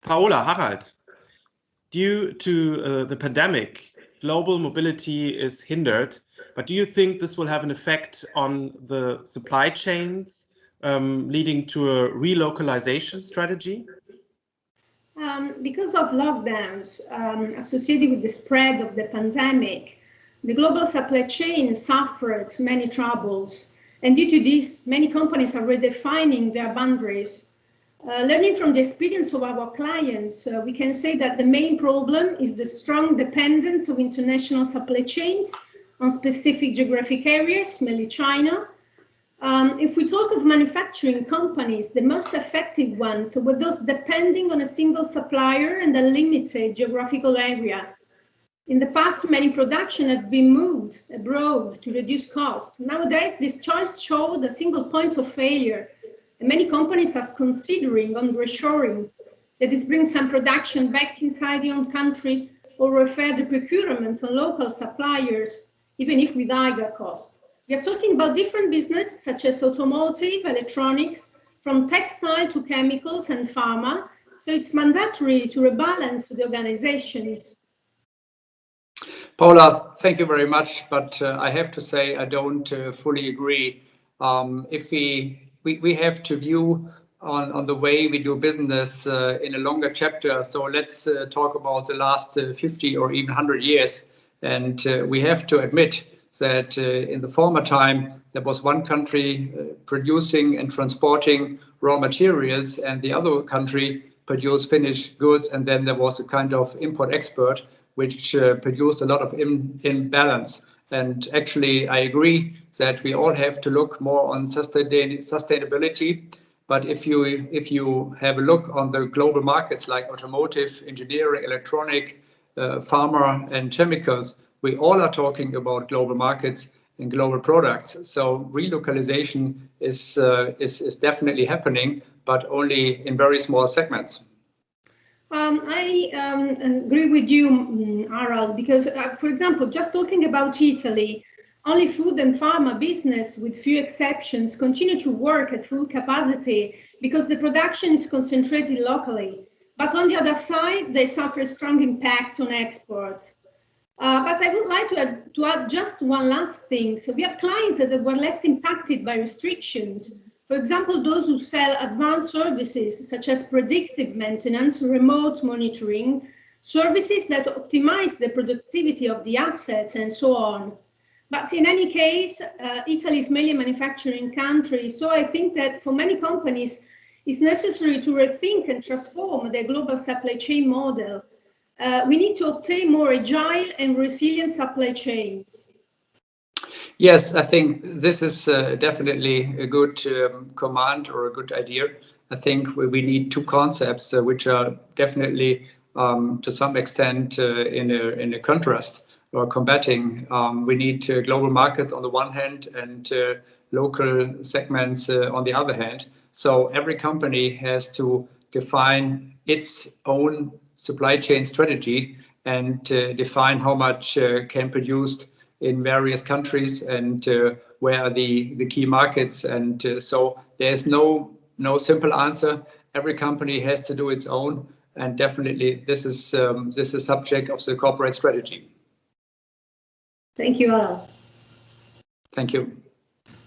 Paola, Harald, due to the pandemic, global mobility is hindered, but do you think this will have an effect on the supply chains, leading to a relocalization strategy? Because of lockdowns associated with the spread of the pandemic, the global supply chain suffered many troubles. And due to this, many companies are redefining their boundaries. Learning from the experience of our clients, we can say that the main problem is the strong dependence of international supply chains on specific geographic areas, mainly China. If we talk of manufacturing companies, the most effective ones were those depending on a single supplier and a limited geographical area. In the past, many production have been moved abroad to reduce costs. Nowadays, this choice showed a single point of failure, and many companies are considering on reshoring. That is, bring some production back inside the own country or refer the procurement on local suppliers, even if with higher costs. We are talking about different businesses such as automotive, electronics, from textile to chemicals and pharma. So it's mandatory to rebalance the organizations. Paola, thank you very much, but I have to say I don't fully agree. If we have to view on the way we do business in a longer chapter, so let's talk about the last 50 or even 100 years. And we have to admit that in the former time, there was one country producing and transporting raw materials, and the other country produced finished goods, and then there was a kind of import-export, which produced a lot of imbalance. And actually, I agree that we all have to look more on sustainability. But if you have a look on the global markets like automotive, engineering, electronic, pharma, and chemicals, we all are talking about global markets and global products. So relocalization is definitely happening, but only in very small segments. I agree with you, Harald, because, for example, just talking about Italy, only food and pharma business, with few exceptions, continue to work at full capacity because the production is concentrated locally. But on the other side, they suffer strong impacts on exports. But I would like to add just one last thing. So we have clients that were less impacted by restrictions. For example, those who sell advanced services such as predictive maintenance, remote monitoring, services that optimize the productivity of the assets and so on. But in any case, Italy is mainly a manufacturing country. So I think that for many companies, it's necessary to rethink and transform their global supply chain model. We need to obtain more agile and resilient supply chains. Yes, I think this is definitely a good command or a good idea. I think we need two concepts which are definitely to some extent in a contrast or combating. We need global markets on the one hand and local segments on the other hand. So every company has to define its own supply chain strategy and define how much can produced in various countries and where are the key markets. And so there's no simple answer. Every company has to do its own, and definitely this is subject of the corporate strategy. Thank you, Harald. Thank you.